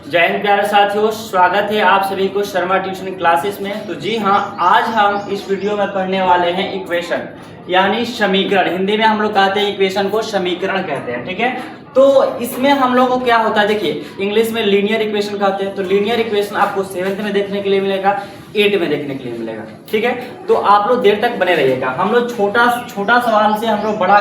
जय हिंद प्यारे साथियों, स्वागत है आप सभी को शर्मा ट्यूशन क्लासेस में। तो जी हाँ, आज हम इस वीडियो में पढ़ने वाले हैं इक्वेशन यानी समीकरण। हिंदी में हम लोग कहते हैं इक्वेशन को समीकरण कहते हैं, ठीक है। तो इसमें हम लोगों को क्या होता है, देखिए इंग्लिश में लीनियर इक्वेशन कहते हैं। तो लीनियर इक्वेशन आपको 7th में देखने के लिए मिलेगा, 8 में देखने के लिए मिलेगा, ठीक है। तो आप लोग देर तक बने रहिएगा। हम लोग छोटा सवाल से हम लोग बड़ा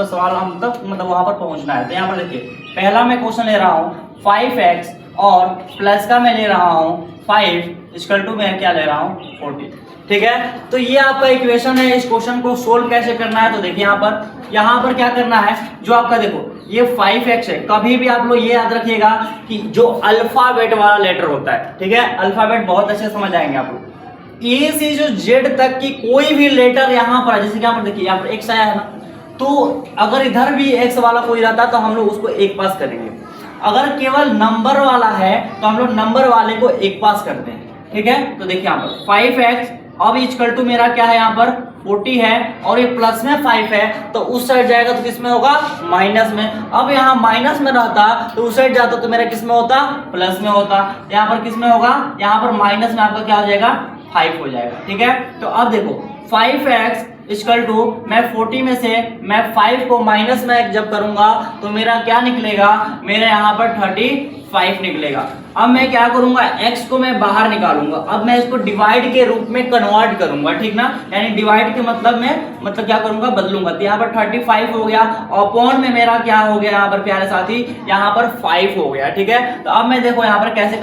सवाल हम तक वहां पर पहुंचना है। तो यहाँ पर देखिए, पहला मैं क्वेश्चन ले रहा हूँ 5x और प्लस का मैं ले रहा हूँ 5 इक्वल टू मैं क्या ले रहा हूँ 40, ठीक है। तो ये आपका इक्वेशन है। इस क्वेश्चन को सोल्व कैसे करना है, तो देखिए यहाँ पर क्या करना है, जो आपका देखो ये 5x है। कभी भी आप लोग ये याद रखिएगा कि जो अल्फाबेट वाला लेटर होता है, ठीक है, अल्फाबेट बहुत अच्छे समझ आएंगे आप लोग। ए से जो जेड तक की कोई भी लेटर यहाँ पर, जैसे कि यहाँ पर देखिए, यहाँ पर x आया है ना, तो अगर इधर भी x वाला कोई रहता तो हम लोग उसको एक पास करेंगे। अगर केवल नंबर वाला है तो हम लोग नंबर वाले को एक पास करते हैं, ठीक है। तो देखिए यहाँ पर 5x अब इक्वल टू मेरा क्या है, यहाँ पर 40 है और ये प्लस में 5 है, तो उस साइड जाएगा तो किस में होगा, माइनस में। अब यहाँ माइनस में रहता तो उस साइड जाता तो मेरा किस में होता, प्लस में होता। यहाँ पर किस में होगा, यहाँ पर माइनस में आपका क्या हो जाएगा, 5 हो जाएगा, ठीक है। तो अब देखो 5x इक्वल टू मैं 40 में से मैं 5 को माइनस में जब करूंगा तो मेरा क्या निकलेगा, मेरे यहाँ पर 35 निकलेगा। अब मैं क्या करूंगा, x को मैं बाहर निकालूंगा। अब मैं इसको डिवाइड के रूप में कन्वर्ट करूंगा, ठीक ना, यानी डिवाइड के मतलब क्या करूंगा, बदलूंगा। तो यहाँ पर 35 हो गया, अपॉन में मेरा क्या हो गया, यहाँ पर प्यारे साथी यहाँ पर 5 हो गया, ठीक है। तो अब मैं देखो यहाँ पर कैसे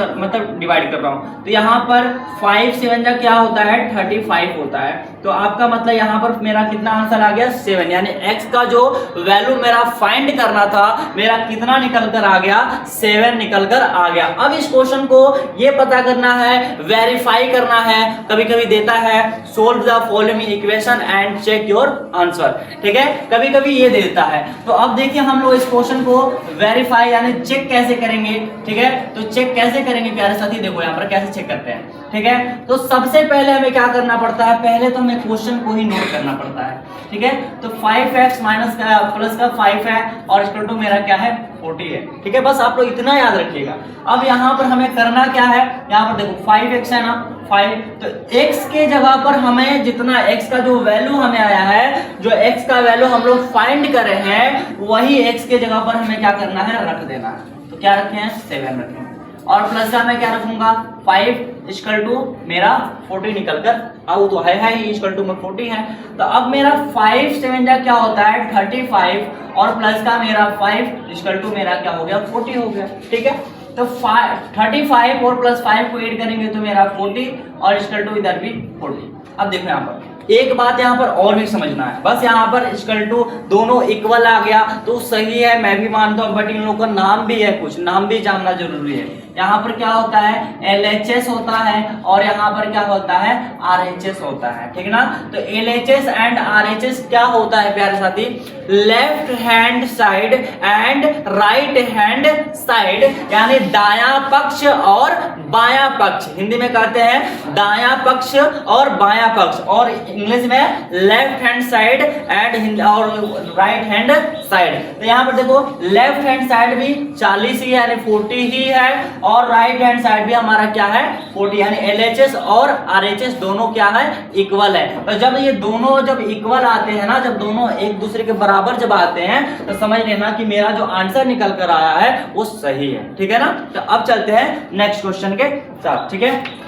डिवाइड कर रहा हूँ। तो यहाँ पर 5 से जा क्या होता है, 35 होता है। तो आपका मतलब यहाँ पर मेरा कितना आंसर आ गया, 7, यानी x का जो वैल्यू मेरा फाइंड करना था, मेरा कितना निकल कर आ गया, 7 निकल कर आ गया। अब इस क्वेश्चन को ये पता करना है, वेरीफाई करना है। कभी कभी देता है solve the following equation and check your answer, ठीक है, कभी कभी ये देता है। तो अब देखिए हम लोग इस क्वेश्चन को वेरीफाई यानी चेक कैसे करेंगे, ठीक है। तो चेक कैसे करेंगे प्यारे साथी, देखो यहाँ पर कैसे चेक करते हैं, ठीक है। तो सबसे पहले हमें क्या करना पड़ता है, पहले तो हमें क्वेश्चन को ही नोट करना पड़ता है, ठीक है। तो 5x माइनस का प्लस का 5 है और इक्वल टू मेरा क्या है, 40 है, ठीक है। बस आप लोग इतना याद रखिएगा। अब यहाँ पर हमें करना क्या है, यहाँ पर देखो 5x है ना, 5, तो x के जगह पर हमें जितना x का जो वैल्यू हमें आया है, जो x का वैल्यू हम लोग फाइंड कर रहे हैं, वही x के जगह पर हमें क्या करना है, रख देना है। तो क्या रखे हैं, 7 रखे हैं। और प्लस का मैं क्या रखूंगा, 5 इक्वल टू मेरा 40 निकल कर आओ, तो है ही इक्वल टू में 40 है। तो अब मेरा 5 7 जा क्या होता है, 35 और प्लस का मेरा 5 इक्वल टू मेरा क्या हो गया, 40 हो गया, ठीक है। तो 35 और प्लस 5 को ऐड करेंगे तो मेरा 40 और इक्वल टू इधर भी 40। अब देखो यहाँ पर एक बात यहाँ पर और भी समझना है, बस यहाँ पर इक्वल टू दोनों इक्वल आ गया तो सही है, मैं भी मानता हूँ, बट इन लोगों का नाम भी है, कुछ नाम भी जानना जरूरी है। यहाँ पर क्या होता है, LHS होता है और यहाँ पर क्या होता है, RHS होता है, ठीक ना। तो LHS एंड RHS क्या होता है प्यारे साथी, left hand side and right hand side, यानी दायां पक्ष और बायां पक्ष। हिंदी में कहते हैं दायां पक्ष और बायां पक्ष, और इंग्लिश में लेफ्ट हैंड साइड एंड और राइट हैंड साइड। तो यहाँ पर देखो लेफ्ट हैंड साइड भी 40 ही यानी 40 ही है, और राइट हैंड साइड भी हमारा क्या है, 40, यानी LHS और RHS दोनों क्या है, इक्वल है। तो जब ये दोनों जब इक्वल आते हैं ना, जब दोनों एक दूसरे के बराबर जब आते हैं, तो समझ लेना कि मेरा जो आंसर निकल कर आया है वो सही है, ठीक है ना। तो अब चलते हैं नेक्स्ट क्वेश्चन के साथ, ठीक है।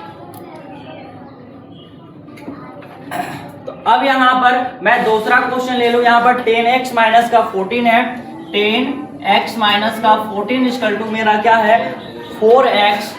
तो अब यहाँ पर मैं दूसरा क्वेश्चन ले लूं। यहाँ पर 10x माइनस का 14 है, 10x माइनस का 14 इक्वल टू मेरा क्या है, 4x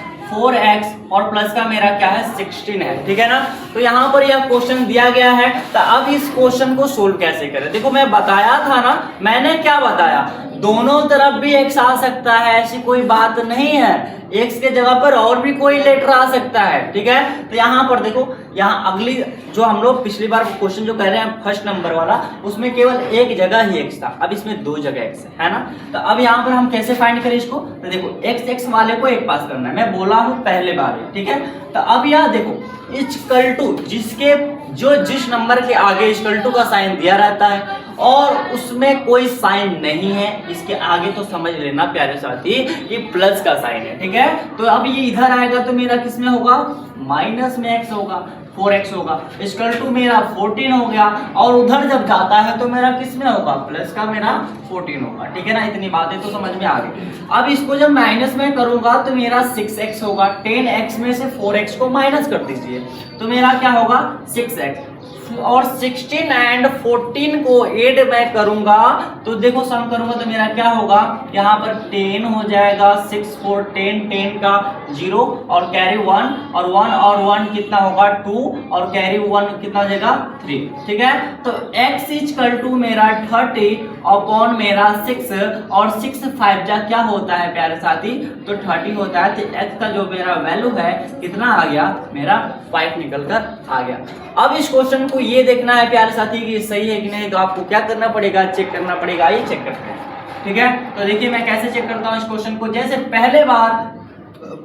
और प्लस का मेरा क्या है, 16 है, ठीक है ना। तो यहाँ पर यह क्वेश्चन दिया गया है। तो अब इस क्वेश्चन को सोल्व कैसे करें, देखो मैं बताया था ना, मैंने क्या बताया, दोनों तरफ भी x आ सकता है, ऐसी कोई बात नहीं है, x के जगह पर और भी कोई लेटर आ सकता है, ठीक है। तो यहाँ पर देखो, यहाँ अगली जो हम लोग पिछली बार क्वेश्चन जो कह रहे हैं फर्स्ट नंबर वाला, उसमें केवल एक जगह ही x था, अब इसमें 2 जगह x है ना। तो अब यहाँ पर हम कैसे फाइंड करें इसको, तो देखो x वाले को एक पास करना है, मैं बोला हूँ पहले बार, ठीक है। तो अब यहाँ देखो इक्वल टू जिस नंबर के आगे इक्वल टू का साइन दिया रहता है और उसमें कोई साइन नहीं है, इसके आगे तो समझ लेना प्यारे साथी ये प्लस का साइन है, ठीक है। तो अब ये इधर आएगा तो मेरा किस में होगा, माइनस में x होगा, 4x होगा, इक्वल टू मेरा 14 हो गया, और उधर जब जाता है तो मेरा किस में होगा, प्लस का मेरा 14 होगा, ठीक है ना। इतनी बातें तो समझ में आ गई। अब इसको जब माइनस में करूंगा तो मेरा 6x होगा, 10x में से 4x को माइनस कर दीजिए तो मेरा क्या होगा 6x, और 16 एंड 14 को ऐड मैं करूंगा तो देखो सम करूंगा तो मेरा क्या होगा, यहाँ पर 10 हो जाएगा, 6 4 10, 10 का 0 और कैरी 1 और 1 और 1 कितना होगा 2 और कैरी 1 कितना हो जाएगा 3, ठीक है। तो x इक्वल टू मेरा 30 अपॉन मेरा 6 और 6 5 जा क्या होता है प्यारे साथी, तो 30 होता है। तो x का जो मेरा वैल्यू है कितना आ गया, मेरा 5 निकल कर आ गया। अब इस क्वेश्चन को ये देखना है प्यारे साथी कि सही है कि नहीं, तो आपको क्या करना पड़ेगा, चेक करना पड़ेगा, ये चेक करते हैं, ठीक है। तो देखिए मैं कैसे चेक करता हूँ इस क्वेश्चन को, जैसे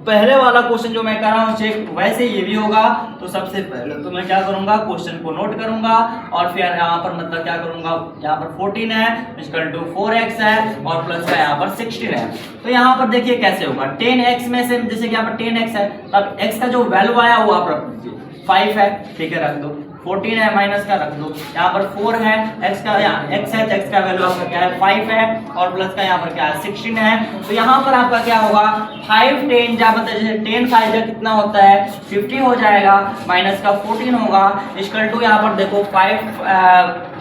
पहले वाला क्वेश्चन जो मैं कर रहा हूँ चेक, वैसे ये भी होगा। तो सबसे पहले तो मैं क्या करूंगा, क्वेश्चन को नोट करूंगा और फिर यहाँ पर मतलब क्या करूंगा, यहाँ पर 14 है इक्वल टू 4x है और प्लस का यहाँ पर 16 है। तो यहाँ पर देखिए कैसे होगा, 10x में से जैसे कि यहाँ पर 10x है, तब x का जो वैल्यू आया वो आप रख दीजिए, 5 है, ठीक है, रख दो, 14 है माइनस का रख दो, यहाँ पर 4 है, x का यहाँ x है तो x का वैल्यू आपका क्या है 5 है और प्लस का यहाँ पर क्या है 16 है। तो यहाँ पर आपका क्या होगा 5 10 जा मतलब जैसे 10 5 जा कितना होता है 50 हो जाएगा, माइनस का 14 होगा इक्वल टू यहाँ पर देखो 5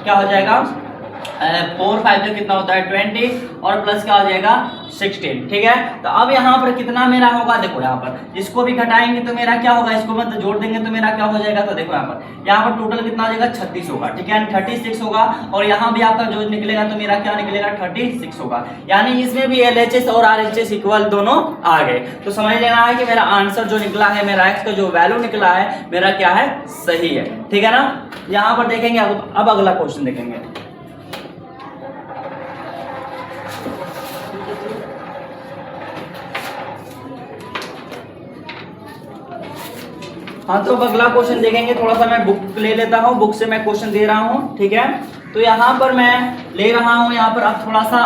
क्या हो जाएगा 4 5 जो कितना होता है 20 और प्लस का हो जाएगा 16, ठीक है। तो अब यहाँ पर कितना मेरा होगा, देखो यहाँ पर इसको भी घटाएंगे तो मेरा क्या होगा, इसको मतलब जोड़ देंगे तो मेरा क्या हो जाएगा, तो देखो यहाँ पर टोटल कितना हो जाएगा 36 होगा, ठीक है, 36 होगा और यहाँ भी आपका जो निकलेगा तो मेरा क्या निकलेगा 36 होगा, यानी इसमें भी LHS और RHS इक्वल दोनों आ गए। तो समझ लेना है कि मेरा आंसर जो निकला है, मेरा x का जो वैल्यू निकला है मेरा क्या है, सही है, ठीक है ना। यहाँ पर देखेंगे अब अगला क्वेश्चन देखेंगे। हाँ तो अगला क्वेश्चन देखेंगे, थोड़ा सा मैं बुक ले लेता हूँ, बुक से मैं क्वेश्चन दे रहा हूँ, ठीक है। तो यहाँ पर मैं ले रहा हूँ, यहाँ पर अब थोड़ा सा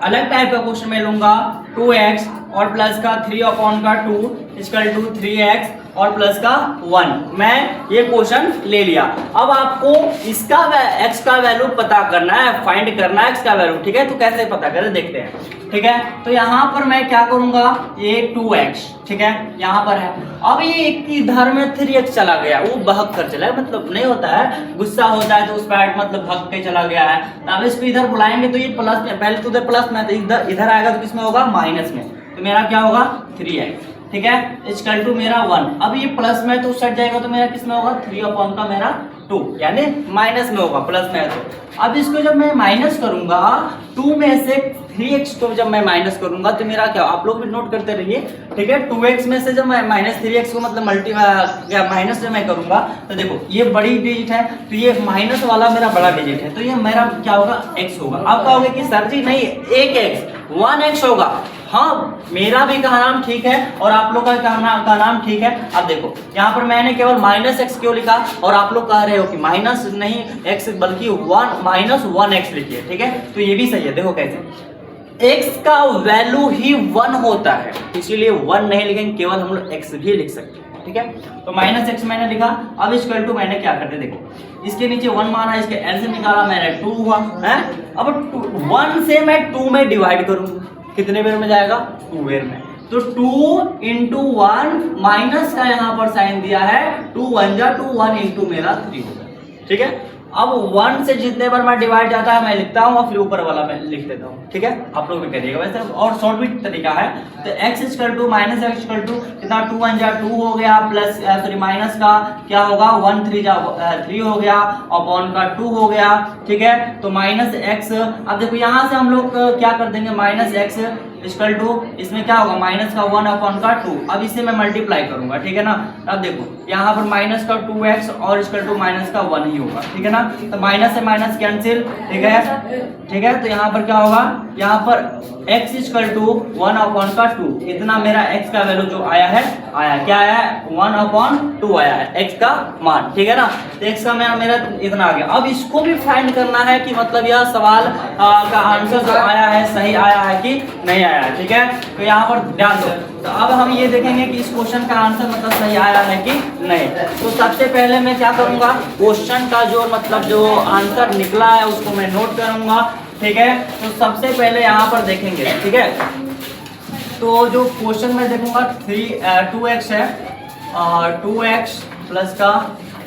अलग टाइप का क्वेश्चन मैं लूंगा, 2x और प्लस का 3 अपॉन का 2 इक्वल टू 3x और प्लस का 1, मैं ये क्वेश्चन ले लिया। अब आपको इसका x का वैल्यू पता करना है, फाइंड करना है x का वैल्यू, ठीक है। तो कैसे पता करें देखते हैं, ठीक है। तो यहाँ पर मैं क्या करूंगा, ये 2x, ठीक है, यहाँ पर है। अब ये इधर में 3x चला गया, वो बहक कर चला है, मतलब नहीं होता है, गुस्सा होता है तो उस पर मतलब भग के चला गया है। तो अब इसको इधर बुलाएंगे तो ये प्लस में, पहले तो उधर प्लस में, तो इधर आएगा तो किसमें होगा, माइनस में, तो मेरा क्या होगा 3x, ठीक है, इक्वल टू मेरा 1। अब ये प्लस में तो उस साइड जाएगा तो मेरा किसमें होगा 3 अपॉन का मेरा 2, यानी माइनस में होगा, प्लस में है तो। अब इसको जब मैं माइनस करूंगा 2 में से 3x को जब मैं माइनस करूंगा तो मेरा क्या, आप लोग भी नोट करते रहिए, ठीक है। 2x में से जब मैं माइनस 3x को मतलब माइनस में मैं करूंगा तो देखो ये बड़ी डिजिट है तो ये माइनस वाला मेरा बड़ा डिजिट है, तो ये मेरा क्या होगा x होगा। आप कहोगे कि सर जी नहीं, एक x 1x होगा, हाँ मेरा भी का नाम ठीक है और आप लोग का नाम ठीक है। अब देखो यहाँ पर मैंने केवल माइनस x क्यों लिखा और आप लोग कह रहे हो कि माइनस नहीं x बल्कि 1-1x लिखिए, ठीक है। तो ये भी सही है, देखो कैसे x का वैल्यू ही 1 होता है, इसीलिए 1 नहीं लिखेंगे, केवल हम लोग x भी लिख सकते हैं, ठीक है। तो माइनस x मैंने लिखा। अब इक्वल टू मैंने क्या करते देखो, इसके नीचे 1 माना, इसके एल से निकाला मैंने 2 हुआ है। अब 1 से मैं 2 में डिवाइड करूंगा, कितने बेर में जाएगा 2 बेर में, तो 2 इंटू 1 माइनस का यहाँ पर साइन दिया है, 2 1 जा 2 1 इंटू मेरा 3 होगा, ठीक है। अब 1 से जितने बार मैं डिवाइड जाता है मैं लिखता हूँ और फिर ऊपर वाला मैं लिख देता हूँ, ठीक है। आप लोग भी करिएगा वैसे, और शॉर्ट भी तरीका है। तो x equal to minus x equal to कितना 2 1 जा 2 हो गया, प्लस सॉरी माइनस का क्या होगा 1 3 जा 3 हो गया, अपॉन का 2 हो गया, ठीक है। तो माइनस x, अब देखो यहाँ से हम लोग क्या कर देंगे, माइनस x इक्वल टू इसमें क्या होगा माइनस का 1 अपॉन का 2। अब इसे मैं मल्टीप्लाई करूंगा, ठीक है ना। अब देखो यहाँ पर माइनस का 2x और इक्वल टू माइनस का 1 ही होगा, ठीक है ना। तो माइनस से माइनस कैंसिल, ठीक है। तो यहाँ पर क्या होगा, यहाँ पर x इक्वल टू 1 अपॉन का 2, इतना मेरा x का वैल्यू जो आया है, क्या आया है 1 अपॉन 2 आया है x का मान, ठीक है ना। तो x का मेरा इतना आ गया। अब इसको भी फाइंड करना है कि मतलब यह सवाल का आंसर जो आया है सही आया है कि नहीं आया है, ठीक है। तो यहाँ पर ध्यान दो। तो अब हम ये देखेंगे कि इस क्वेश्चन का आंसर मतलब सही आया है कि नहीं। तो सबसे पहले मैं क्या करूंगा, क्वेश्चन का जो मतलब जो आंसर निकला है उसको मैं नोट करूंगा, ठीक है। तो सबसे पहले यहाँ पर देखेंगे, ठीक है। तो जो क्वेश्चन में देखूंगा 2x है और 2x प्लस का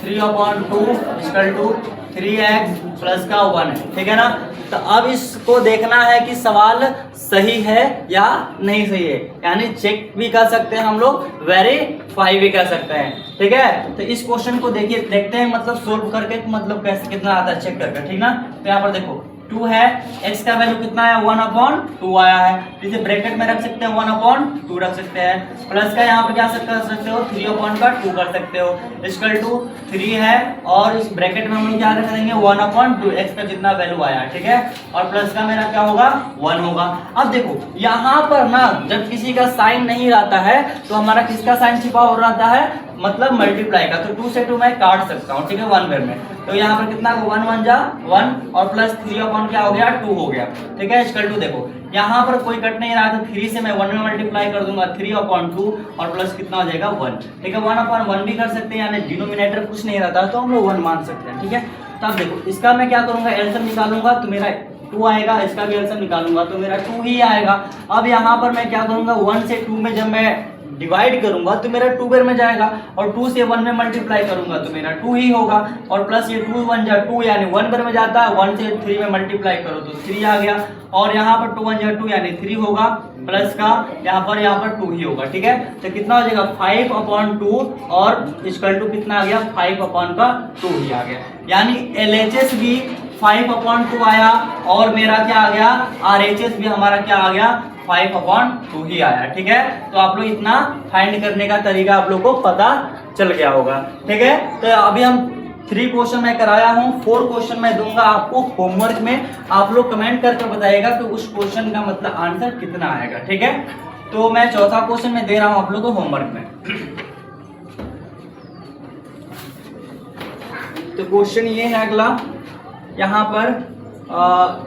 3/2 इक्वल टू 3x प्लस का 1 है, ठीक है ना। तो अब इसको देखना है कि सवाल सही है या नहीं सही है, यानी चेक भी कर सकते हैं हम लोग, वेरीफाई भी कर सकते हैं, ठीक है। तो इस क्वेश्चन को देखते हैं मतलब सोल्व करके मतलब कैसे कितना आता है चेक करके, ठीक ना। तो यहाँ पर देखो 2 है, x का वैल्यू कितना है 1/2 आया है, इसे ब्रैकेट में रख सकते हैं 1/2 रख सकते हैं, प्लस का यहाँ पर क्या कर सकते हो 3/2 कर सकते हो, इक्वल टू 3 है और इस ब्रैकेट में हम लोग क्या रख देंगे 1/2 x का जितना वैल्यू आया है, ठीक है। और प्लस का मेरा क्या होगा 1 होगा। अब देखो यहाँ पर ना जब किसी का साइन नहीं रहता है तो हमारा किसका साइन छिपा हो रहता है, मतलब मल्टीप्लाई का। तो 2 से 2 मैं काट सकता हूँ, ठीक है, 1 में। तो यहाँ पर कितना 1 1 जा 1 और प्लस 3 क्या हो गया 2 हो गया, ठीक है। इक्वल टू देखो यहाँ पर कोई कट नहीं रहा तो 3 से मैं 1 में मल्टीप्लाई कर दूंगा 3/2 और प्लस कितना हो जाएगा 1, ठीक है। 1/1 भी कर सकते हैं, यानी डिनोमिनेटर कुछ नहीं रहता तो हम लोग 1 मान सकते हैं, ठीक है। तो अब देखो इसका मैं क्या करूंगा एलसीएम निकालूंगा तो मेरा 2 आएगा, इसका भी एलसीएम निकालूंगा तो मेरा 2 ही आएगा। अब यहाँ पर मैं क्या करूंगा 1 से 2 में जब मैं डिवाइड करूंगा तो मेरा 2 बार में जाएगा और 2 से 1 में मल्टीप्लाई करूंगा तो मेरा 2 ही होगा और प्लस ये 2 1 जा 2 यानी 1 बार में जाता है, 1 से 3 में मल्टीप्लाई करो तो 3 आ गया और यहाँ पर 2 1 जा 2 यानी 3 होगा, प्लस का यहाँ पर 2 ही होगा, ठीक है। तो कितना हो जाएगा 5/2 और इक्वल टू कितना आ गया 5/2 ही आ गया, यानी LHS भी 5/2 आया और मेरा क्या आ गया RHS भी हमारा क्या आ गया 5/2 ही आया, ठीक है। तो आप लोग इतना फाइंड करने का तरीका आप लोग को पता चल गया होगा, ठीक है। तो अभी हम 3 क्वेश्चन मैं कराया हूँ, 4 क्वेश्चन मैं दूंगा आपको होमवर्क में, आप लोग कमेंट करके बताइएगा कि उस क्वेश्चन का मतलब आंसर कितना आएगा, ठीक है। तो मैं चौथा क्वेश्चन में दे रहा हूँ आप लोग को होमवर्क में। तो क्वेश्चन ये है अगला, यहाँ पर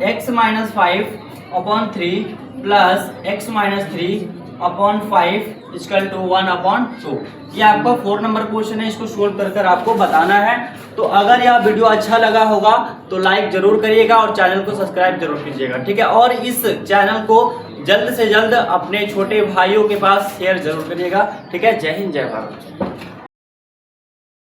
x-5/3 plus x-3/5 equal to 1/2। ये आपका 4 नंबर क्वेश्चन है, इसको सोल्व कर आपको बताना है। तो अगर यह वीडियो अच्छा लगा होगा तो लाइक जरूर करिएगा और चैनल को सब्सक्राइब जरूर कीजिएगा, ठीक है। और इस चैनल को जल्द से जल्द अपने छोटे भाइयों के पास शेयर जरूर करिएगा, ठीक है। जय हिंद जय भारत।